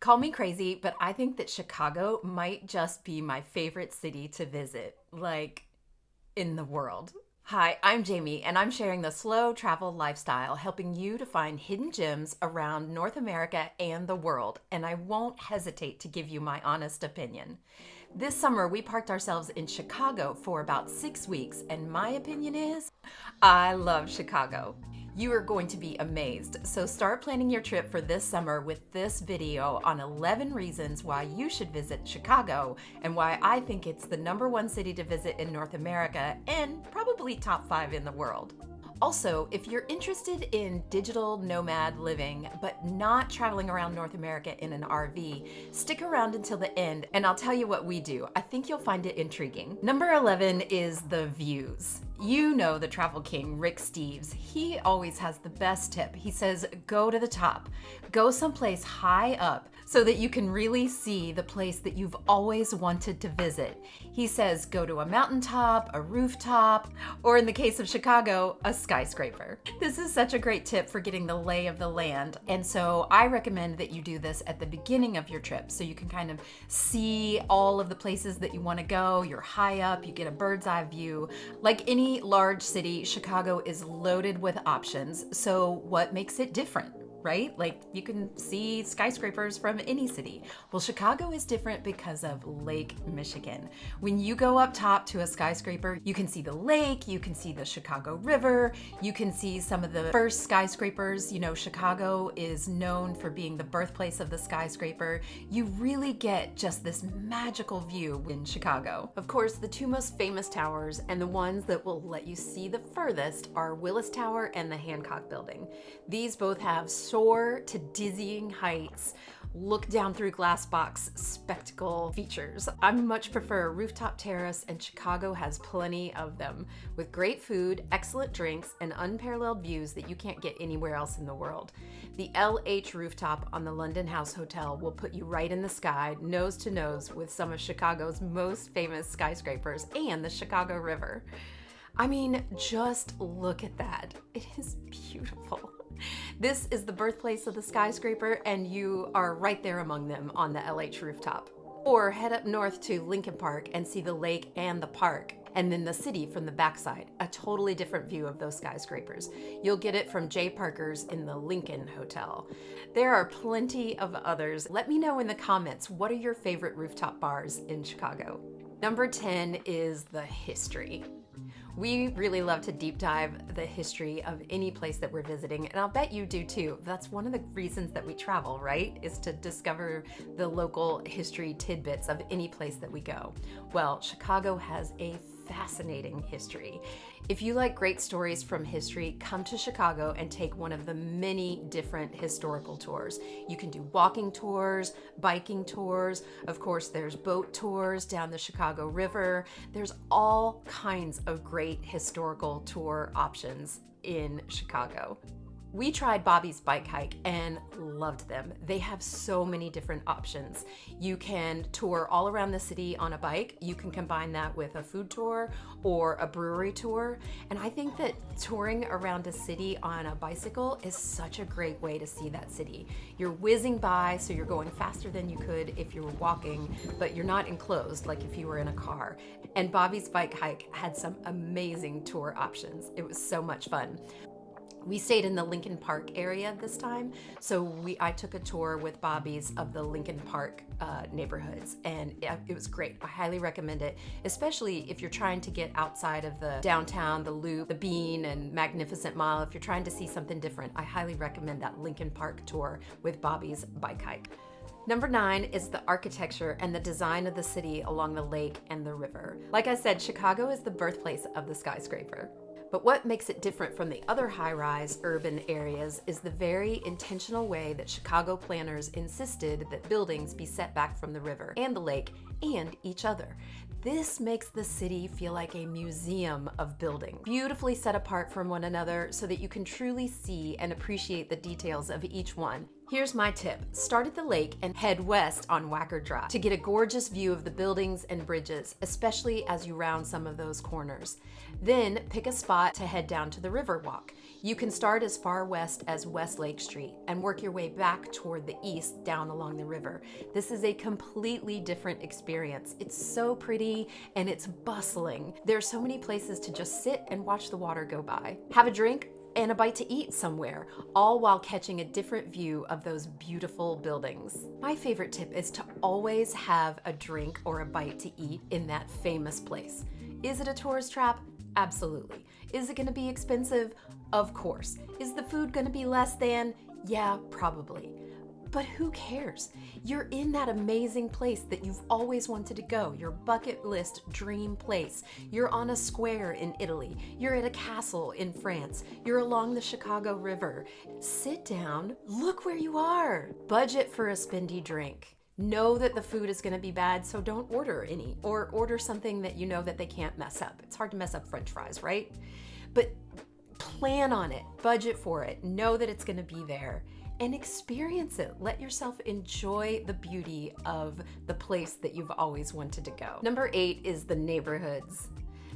Call me crazy, but I think that Chicago might just be my favorite city to visit, like in the world. Hi, I'm Jamie, and I'm sharing the slow travel lifestyle, helping you to find hidden gems around North America and the world. And I won't hesitate to give you my honest opinion. This summer, we parked ourselves in Chicago for about 6 weeks, and my opinion is I love Chicago. You are going to be amazed. So start planning your trip for this summer with this video on 11 reasons why you should visit Chicago and why I think it's the #1 city to visit in North America and probably top 5 in the world. Also, if you're interested in digital nomad living but not traveling around North America in an RV, stick around until the end and I'll tell you what we do. I think you'll find it intriguing. Number 11 is the views. You know the travel king, Rick Steves. He always has the best tip. He says, go to the top. Go someplace high up so that you can really see the place that you've always wanted to visit. He says, go to a mountaintop, a rooftop, or in the case of Chicago, a skyscraper. This is such a great tip for getting the lay of the land. And so I recommend that you do this at the beginning of your trip so you can kind of see all of the places that you want to go. You're high up, you get a bird's eye view. Like any large city, Chicago is loaded with options. So what makes it different? Right? Like you can see skyscrapers from any city. Well, Chicago is different because of Lake Michigan. When you go up top to a skyscraper, you can see the lake, you can see the Chicago River, you can see some of the first skyscrapers. You know, Chicago is known for being the birthplace of the skyscraper. You really get just this magical view in Chicago. Of course, the two most famous towers and the ones that will let you see the furthest are Willis Tower and the Hancock Building. These both have soar to dizzying heights, look down through glass box spectacle features. I much prefer a rooftop terrace, and Chicago has plenty of them, with great food, excellent drinks, and unparalleled views that you can't get anywhere else in the world. The LH rooftop on the London House Hotel will put you right in the sky, nose to nose with some of Chicago's most famous skyscrapers and the Chicago River. I mean, just look at that. It is beautiful. This is the birthplace of the skyscraper, and you are right there among them on the LH rooftop. Or head up north to Lincoln Park and see the lake and the park, and then the city from the backside, a totally different view of those skyscrapers. You'll get it from Jay Parker's in the Lincoln Hotel. There are plenty of others. Let me know in the comments, what are your favorite rooftop bars in Chicago? Number 10 is the history. We really love to deep dive the history of any place that we're visiting, and I'll bet you do too. That's one of the reasons that we travel, right? Is to discover the local history tidbits of any place that we go. Well, Chicago has a fascinating history. If you like great stories from history, come to Chicago and take one of the many different historical tours. You can do walking tours, biking tours. Of course, there's boat tours down the Chicago River. There's all kinds of great historical tour options in Chicago. We tried Bobby's bike hike and loved them. They have so many different options. You can tour all around the city on a bike. You can combine that with a food tour or a brewery tour. And I think that touring around a city on a bicycle is such a great way to see that city. You're whizzing by, so you're going faster than you could if you were walking, but you're not enclosed like if you were in a car. And Bobby's bike hike had some amazing tour options. It was so much fun. We stayed in the Lincoln Park area this time, so I took a tour with Bobby's of the Lincoln Park neighborhoods, and it was great. I highly recommend it, especially if you're trying to get outside of the downtown, the Loop, the Bean, and Magnificent Mile. If you're trying to see something different, I highly recommend that Lincoln Park tour with Bobby's bike hike. Number 9 is the architecture and the design of the city along the lake and the river. Like I said, Chicago is the birthplace of the skyscraper. But what makes it different from the other high-rise urban areas is the very intentional way that Chicago planners insisted that buildings be set back from the river and the lake and each other. This makes the city feel like a museum of buildings, beautifully set apart from one another so that you can truly see and appreciate the details of each one. Here's my tip. Start at the lake and head west on Wacker Drive to get a gorgeous view of the buildings and bridges, especially as you round some of those corners. Then pick a spot to head down to the Riverwalk. You can start as far west as West Lake Street and work your way back toward the east down along the river. This is a completely different experience. It's so pretty and it's bustling. There are so many places to just sit and watch the water go by. Have a drink and a bite to eat somewhere, all while catching a different view of those beautiful buildings. My favorite tip is to always have a drink or a bite to eat in that famous place. Is it a tourist trap? Absolutely. Is it going to be expensive? Of course. Is the food going to be less than? Yeah, probably. But who cares? You're in that amazing place that you've always wanted to go, your bucket list dream place. You're on a square in Italy. You're at a castle in France. You're along the Chicago River. Sit down, look where you are. Budget for a spendy drink. Know that the food is going to be bad, so don't order any, or order something that you know that they can't mess up. It's hard to mess up French fries, right? But plan on it, budget for it, know that it's going to be there. And experience it. Let yourself enjoy the beauty of the place that you've always wanted to go. Number 8 is the neighborhoods.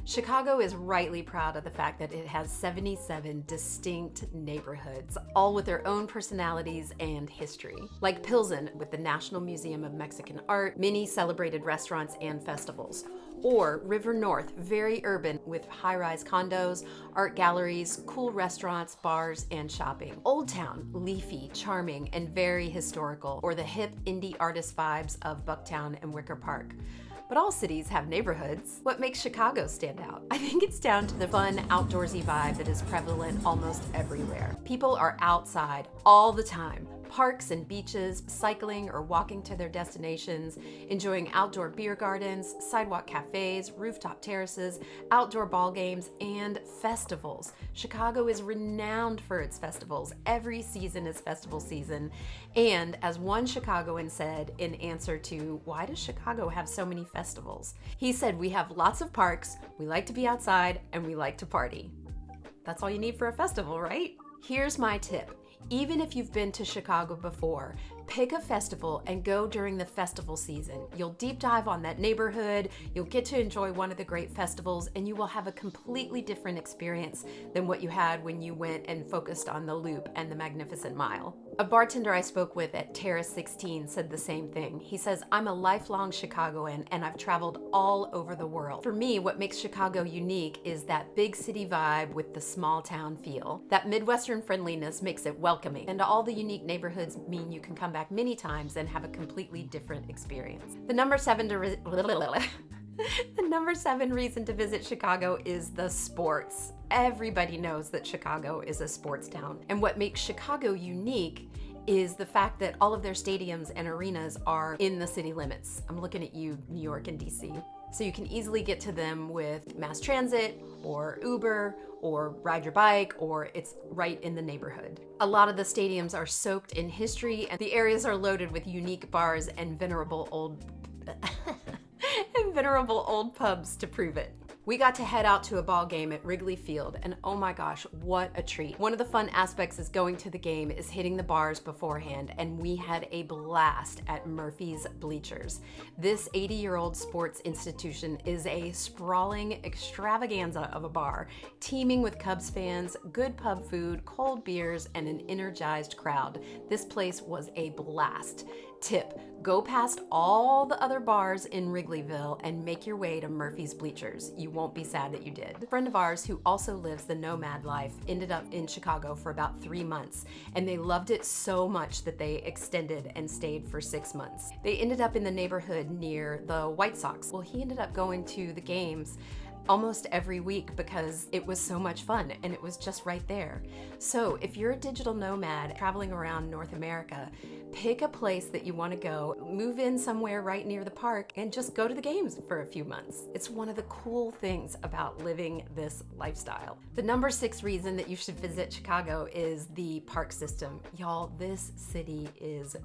Chicago is rightly proud of the fact that it has 77 distinct neighborhoods, all with their own personalities and history. Like Pilsen with the National Museum of Mexican Art, many celebrated restaurants and festivals. Or River North, very urban with high-rise condos, art galleries, cool restaurants, bars, and shopping. Old Town, leafy, charming, and very historical, or the hip indie artist vibes of Bucktown and Wicker Park. But all cities have neighborhoods. What makes Chicago stand out? I think it's down to the fun, outdoorsy vibe that is prevalent almost everywhere. People are outside all the time. Parks and beaches, cycling or walking to their destinations, enjoying outdoor beer gardens, sidewalk cafes, rooftop terraces, outdoor ball games, and festivals. Chicago is renowned for its festivals. Every season is festival season. And as one Chicagoan said in answer to, why does Chicago have so many festivals? He said, we have lots of parks, we like to be outside, and we like to party. That's all you need for a festival, right? Here's my tip. Even if you've been to Chicago before, pick a festival and go during the festival season. You'll deep dive on that neighborhood, you'll get to enjoy one of the great festivals, and you will have a completely different experience than what you had when you went and focused on the Loop and the Magnificent Mile. A bartender I spoke with at Terrace 16 said the same thing. He says, I'm a lifelong Chicagoan and I've traveled all over the world. For me, what makes Chicago unique is that big city vibe with the small town feel. That Midwestern friendliness makes it welcoming, and all the unique neighborhoods mean you can come back many times and have a completely different experience. The number 7 reason to visit Chicago is the sports. Everybody knows that Chicago is a sports town. And what makes Chicago unique is the fact that all of their stadiums and arenas are in the city limits. I'm looking at you, New York and DC. So you can easily get to them with mass transit or Uber or ride your bike, or it's right in the neighborhood. A lot of the stadiums are soaked in history, and the areas are loaded with unique bars and venerable old pubs to prove it. We got to head out to a ball game at Wrigley Field, and oh my gosh, what a treat. One of the fun aspects is going to the game is hitting the bars beforehand, and we had a blast at Murphy's Bleachers. This 80-year-old sports institution is a sprawling extravaganza of a bar, teeming with Cubs fans, good pub food, cold beers, and an energized crowd. This place was a blast. Tip, go past all the other bars in Wrigleyville and make your way to Murphy's Bleachers. You won't be sad that you did. A friend of ours who also lives the nomad life ended up in Chicago for about 3 months, and they loved it so much that they extended and stayed for 6 months. They ended up in the neighborhood near the White Sox. Well, he ended up going to the games almost every week because it was so much fun and it was just right there. So if you're a digital nomad traveling around North America, pick a place that you want to go, move in somewhere right near the park, and just go to the games for a few months. It's one of the cool things about living this lifestyle. The number 6 reason that you should visit Chicago is the park system. Y'all, this city is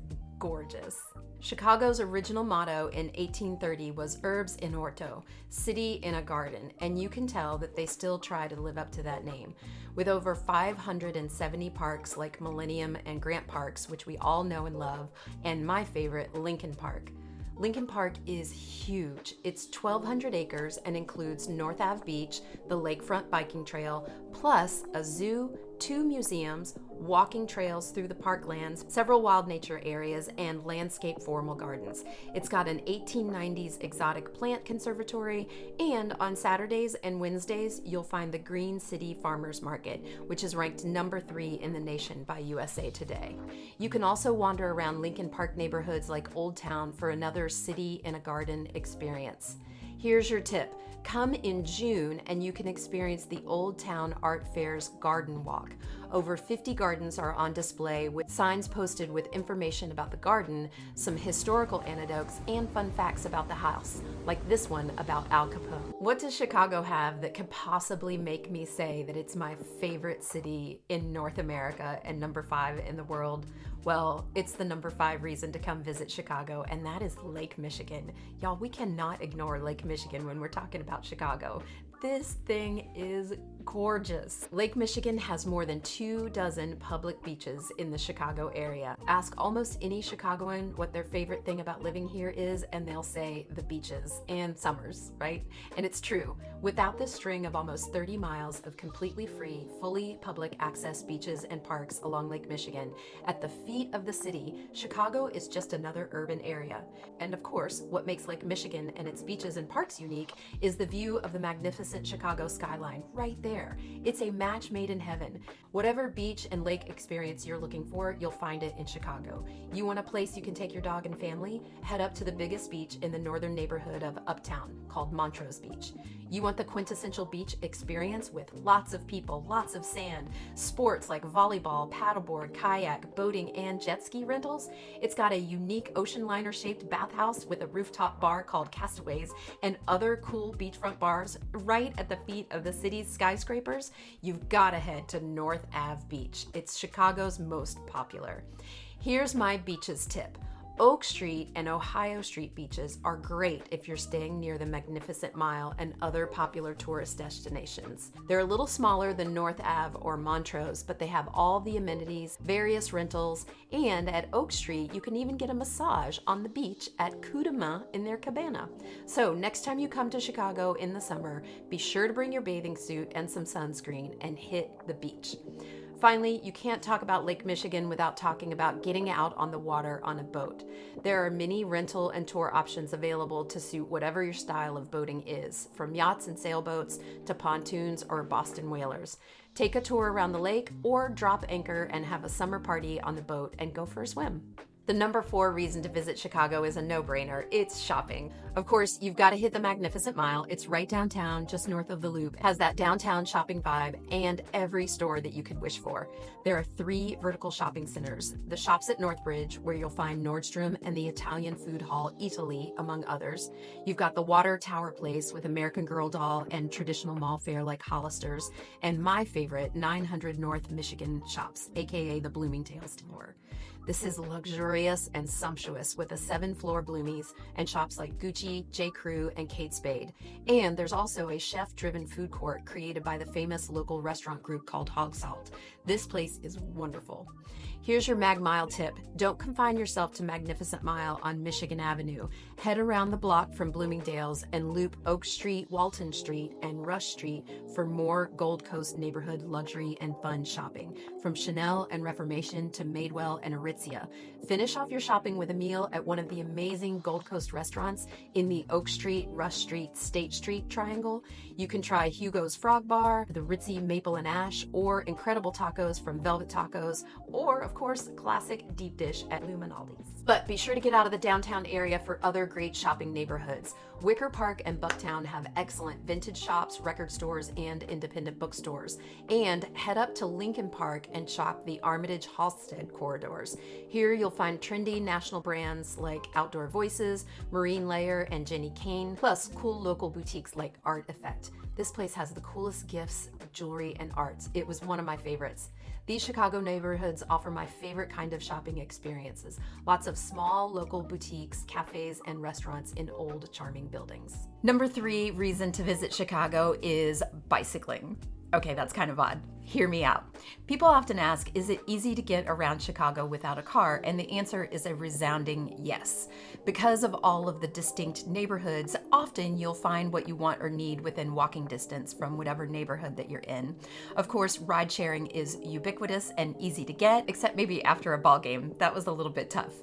gorgeous. Chicago's original motto in 1830 was Urbs in Orto, city in a garden, and you can tell that they still try to live up to that name. With over 570 parks like Millennium and Grant Parks, which we all know and love, and my favorite, Lincoln Park. Lincoln Park is huge. It's 1,200 acres and includes North Ave Beach, the Lakefront Biking Trail, plus a zoo, 2 museums, walking trails through the parklands, several wild nature areas, and landscape formal gardens. It's got an 1890s exotic plant conservatory, and on Saturdays and Wednesdays, you'll find the Green City Farmers Market, which is ranked number 3 in the nation by USA Today. You can also wander around Lincoln Park neighborhoods like Old Town for another city in a garden experience. Here's your tip. Come in June and you can experience the Old Town Art Fair's Garden Walk. Over 50 gardens are on display with signs posted with information about the garden, some historical anecdotes, and fun facts about the house, like this one about Al Capone. What does Chicago have that could possibly make me say that it's my favorite city in North America and number 5 in the world? Well, it's the number 5 reason to come visit Chicago, and that is Lake Michigan. Y'all, we cannot ignore Lake Michigan when we're talking about Chicago. This thing is gorgeous. Lake Michigan has more than 24 public beaches in the Chicago area. Ask almost any Chicagoan what their favorite thing about living here is, and they'll say the beaches and summers, right? And it's true. Without this string of almost 30 miles of completely free, fully public access beaches and parks along Lake Michigan, at the feet of the city, Chicago is just another urban area. And of course, what makes Lake Michigan and its beaches and parks unique is the view of the magnificent Chicago skyline right there. It's a match made in heaven. Whatever beach and lake experience you're looking for, you'll find it in Chicago. You want a place you can take your dog and family? Head up to the biggest beach in the northern neighborhood of Uptown, called Montrose Beach. You want the quintessential beach experience with lots of people, lots of sand, sports like volleyball, paddleboard, kayak, boating, and jet ski rentals? It's got a unique ocean liner shaped bathhouse with a rooftop bar called Castaways and other cool beachfront bars right at the feet of the city's skyscrapers. You've got to head to North Ave Beach. It's Chicago's most popular. Here's my beaches tip. Oak Street and Ohio Street beaches are great if you're staying near the Magnificent Mile and other popular tourist destinations. They're a little smaller than North Ave or Montrose, but they have all the amenities, various rentals, and at Oak Street, you can even get a massage on the beach at Coup de Main in their cabana. So next time you come to Chicago in the summer, be sure to bring your bathing suit and some sunscreen and hit the beach. Finally, you can't talk about Lake Michigan without talking about getting out on the water on a boat. There are many rental and tour options available to suit whatever your style of boating is, from yachts and sailboats to pontoons or Boston whalers. Take a tour around the lake or drop anchor and have a summer party on the boat and go for a swim. The number 4 reason to visit Chicago is a no-brainer. It's shopping. Of course, you've got to hit the Magnificent Mile. It's right downtown, just north of the Loop. It has that downtown shopping vibe and every store that you could wish for. There are 3 vertical shopping centers. The Shops at Northbridge, where you'll find Nordstrom and the Italian food hall Italy, among others. You've got the Water Tower Place with American Girl doll and traditional mall fare like Hollister's. And my favorite, 900 North Michigan Shops, aka the Bloomingdale's Tower. This is luxurious and sumptuous with a 7-floor Bloomies and shops like Gucci, J. Crew, and Kate Spade. And there's also a chef-driven food court created by the famous local restaurant group called Hog Salt. This place is wonderful. Here's your Mag Mile tip. Don't confine yourself to Magnificent Mile on Michigan Avenue. Head around the block from Bloomingdale's and loop Oak Street, Walton Street, and Rush Street for more Gold Coast neighborhood luxury and fun shopping, from Chanel and Reformation to Madewell and Aritzia. Finish off your shopping with a meal at one of the amazing Gold Coast restaurants in the Oak Street, Rush Street, State Street triangle. You can try Hugo's Frog Bar, the Ritzy Maple and Ash, or incredible tacos from Velvet Tacos, or of course, classic deep dish at Luminaldi's. But be sure to get out of the downtown area for other great shopping neighborhoods. Wicker Park and Bucktown have excellent vintage shops, record stores, and independent bookstores. And head up to Lincoln Park and shop the Armitage-Halstead corridors. Here you'll find trendy national brands like Outdoor Voices, Marine Layer, and Jenny Kane, plus cool local boutiques like Art Effect. This place has the coolest gifts, jewelry, and arts. It was one of my favorites. These Chicago neighborhoods offer my favorite kind of shopping experiences. Lots of small local boutiques, cafes, and restaurants in old, charming buildings. Number 3 reason to visit Chicago is bicycling. Okay, that's kind of odd. Hear me out. People often ask, is it easy to get around Chicago without a car? And the answer is a resounding yes. Because of all of the distinct neighborhoods, often you'll find what you want or need within walking distance from whatever neighborhood that you're in. Of course, ride sharing is ubiquitous and easy to get, except maybe after a ball game. That was a little bit tough.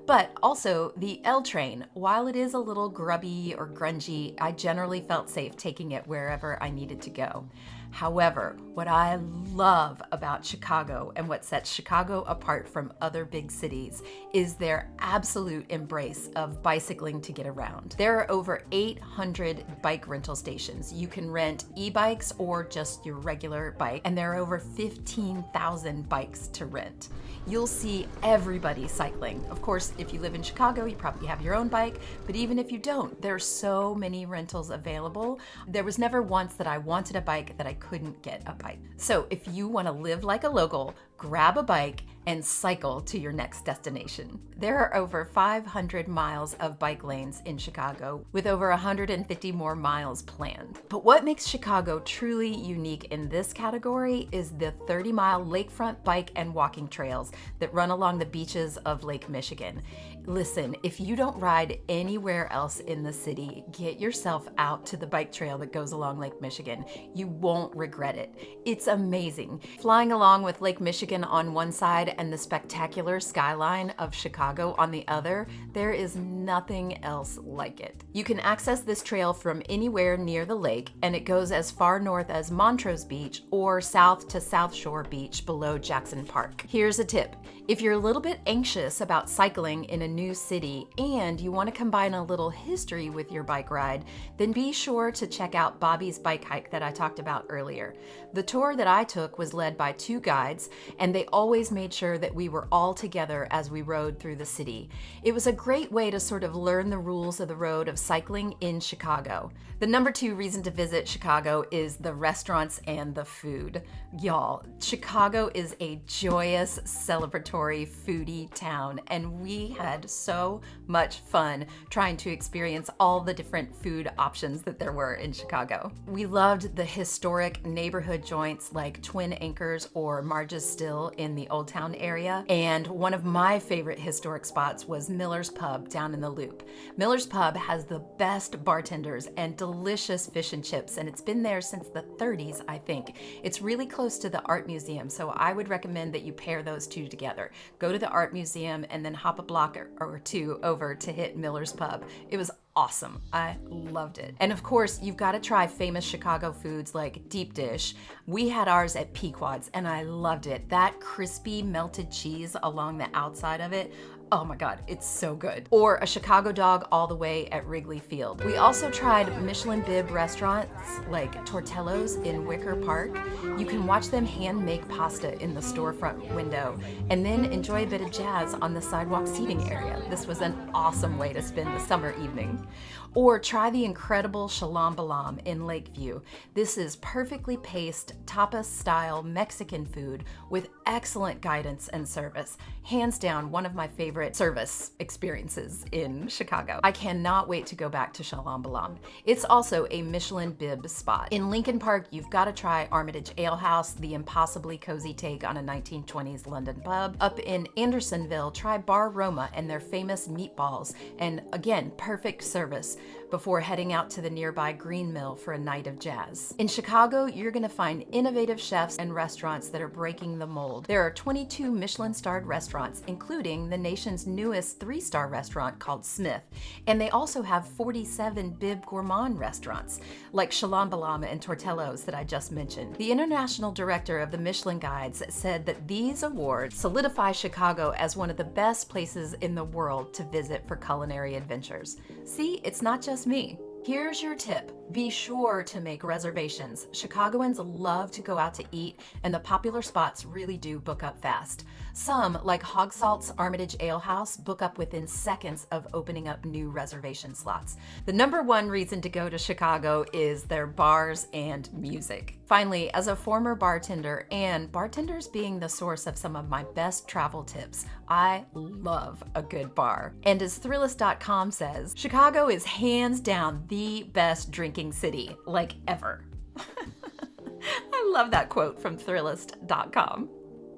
But also the L train, while it is a little grubby or grungy, I generally felt safe taking it wherever I needed to go. However, what I love about Chicago and what sets Chicago apart from other big cities is their absolute embrace of bicycling to get around. There are over 800 bike rental stations. You can rent e-bikes or just your regular bike, and there are over 15,000 bikes to rent. You'll see everybody cycling. Of course, if you live in Chicago, you probably have your own bike, but even if you don't, there are so many rentals available. There was never once that I wanted a bike that I couldn't get a bike. So if you want to live like a local, grab a bike and cycle to your next destination. There are over 500 miles of bike lanes in Chicago, with over 150 more miles planned. But what makes Chicago truly unique in this category is the 30-mile lakefront bike and walking trails that run along the beaches of Lake Michigan. Listen, if you don't ride anywhere else in the city, get yourself out to the bike trail that goes along Lake Michigan. You won't regret it. It's amazing. Flying along with Lake Michigan on one side and the spectacular skyline of Chicago on the other, there is nothing else like it. You can access this trail from anywhere near the lake, and it goes as far north as Montrose Beach or south to South Shore Beach below Jackson Park. Here's a tip. If you're a little bit anxious about cycling in a new city and you want to combine a little history with your bike ride, then be sure to check out Bobby's bike hike that I talked about earlier. The tour that I took was led by 2 guides, and they always made sure that we were all together as we rode through the city. It was a great way to sort of learn the rules of the road of cycling in Chicago. The number 2 reason to visit Chicago is the restaurants and the food. Y'all, Chicago is a joyous, celebratory, foodie town, and we had so much fun trying to experience all the different food options that there were in Chicago. We loved the historic neighborhood joints like Twin Anchors or Marge's Still in the Old Town area, and one of my favorite historic spots was Miller's Pub down in the Loop. Miller's Pub has the best bartenders and delicious fish and chips, and it's been there since the 30s, I think. It's really close to the art museum, so I would recommend that you pair those two together. Go to the art museum and then hop a block or 2 over to hit Miller's Pub. It was awesome. I loved it. And of course, you've got to try famous Chicago foods like deep dish. We had ours at Pequod's and I loved it. That crispy melted cheese along the outside of it, oh my God, it's so good. Or a Chicago dog all the way at Wrigley Field. We also tried Michelin bib restaurants like Tortello's in Wicker Park. You can watch them hand make pasta in the storefront window and then enjoy a bit of jazz on the sidewalk seating area. This was an awesome way to spend the summer evening. Or try the incredible Shalom Balam in Lakeview. This is perfectly paced, tapas-style Mexican food with excellent guidance and service. Hands down, one of my favorite service experiences in Chicago. I cannot wait to go back to Shalom Balam. It's also a Michelin bib spot. In Lincoln Park, you've got to try Armitage Ale House, the impossibly cozy take on a 1920s London pub. Up in Andersonville, try Bar Roma and their famous meatballs, and again, perfect service before heading out to the nearby Green Mill for a night of jazz. In Chicago, you're going to find innovative chefs and restaurants that are breaking the mold. There are 22 Michelin-starred restaurants, including the nation's newest 3-star restaurant called Smith, and they also have 47 bib gourmand restaurants, like Shalom Balam and Tortello's that I just mentioned. The international director of the Michelin Guides said that these awards solidify Chicago as one of the best places in the world to visit for culinary adventures. See, it's not just me. Here's your tip. Be sure to make reservations. Chicagoans love to go out to eat, and the popular spots really do book up fast. Some, like Hog Salt's Armitage Ale House, book up within seconds of opening up new reservation slots. The number one reason to go to Chicago is their bars and music. Finally, as a former bartender, and bartenders being the source of some of my best travel tips, I love a good bar. And as Thrillist.com says, Chicago is hands down the best drinking city, like ever. I love that quote from Thrillist.com.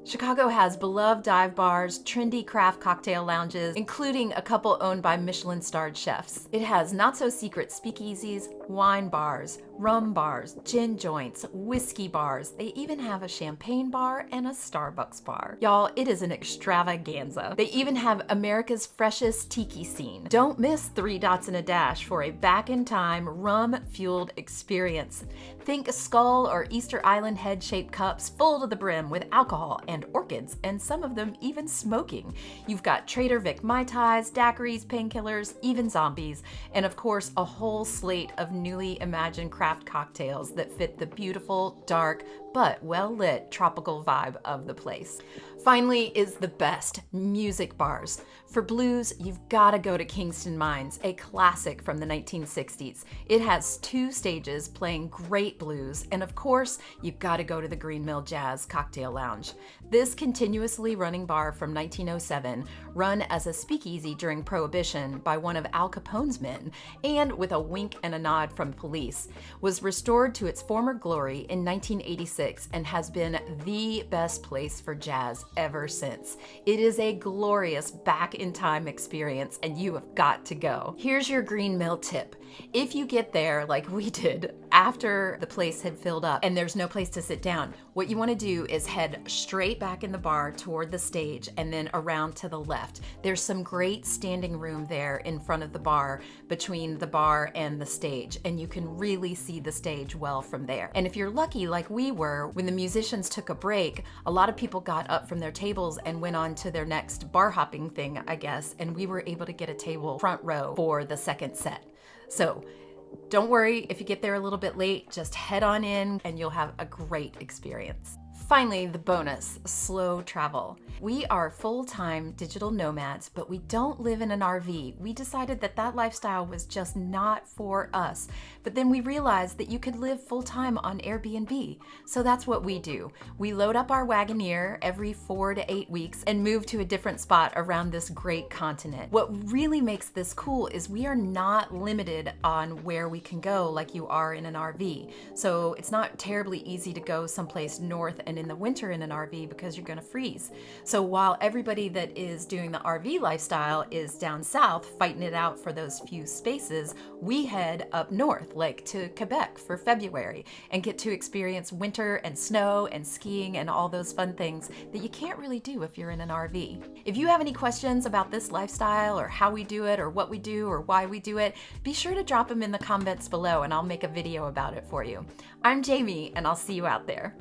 Chicago has beloved dive bars, trendy craft cocktail lounges, including a couple owned by Michelin-starred chefs. It has not-so-secret speakeasies, wine bars, rum bars, gin joints, whiskey bars. They even have a champagne bar and a Starbucks bar. Y'all, it is an extravaganza. They even have America's freshest tiki scene. Don't miss 3 Dots and a Dash for a back-in-time, rum-fueled experience. Think skull or Easter Island head-shaped cups full to the brim with alcohol and orchids, and some of them even smoking. You've got Trader Vic Mai Tais, daiquiris, painkillers, even zombies, and of course a whole slate of newly imagined craft cocktails that fit the beautiful, dark, but well-lit tropical vibe of the place. Finally is the best, music bars. For blues, you've got to go to Kingston Mines, a classic from the 1960s. It has 2 stages playing great blues, and of course, you've got to go to the Green Mill Jazz Cocktail Lounge. This continuously running bar from 1907, run as a speakeasy during Prohibition by one of Al Capone's men, and with a wink and a nod from police, was restored to its former glory in 1986 and has been the best place for jazz ever since. It is a glorious back-in-time experience, and you have got to go. Here's your Green Mill tip. If you get there like we did after the place had filled up and there's no place to sit down, what you want to do is head straight back in the bar toward the stage and then around to the left. There's some great standing room there in front of the bar between the bar and the stage, and you can really see the stage well from there. And if you're lucky like we were, when the musicians took a break, a lot of people got up from their tables and went on to their next bar hopping thing, I guess, and we were able to get a table front row for the second set. So don't worry if you get there a little bit late, just head on in and you'll have a great experience. Finally, the bonus, slow travel. We are full-time digital nomads, but we don't live in an RV. We decided that that lifestyle was just not for us. But then we realized that you could live full-time on Airbnb. So that's what we do. We load up our Wagoneer every 4 to 8 weeks and move to a different spot around this great continent. What really makes this cool is we are not limited on where we can go like you are in an RV. So it's not terribly easy to go someplace north and in the winter in an RV because you're gonna freeze. So while everybody that is doing the RV lifestyle is down south fighting it out for those few spaces, we head up north, like to Quebec for February, and get to experience winter and snow and skiing and all those fun things that you can't really do if you're in an RV. If you have any questions about this lifestyle or how we do it or what we do or why we do it, be sure to drop them in the comments below and I'll make a video about it for you. I'm Jamie and I'll see you out there.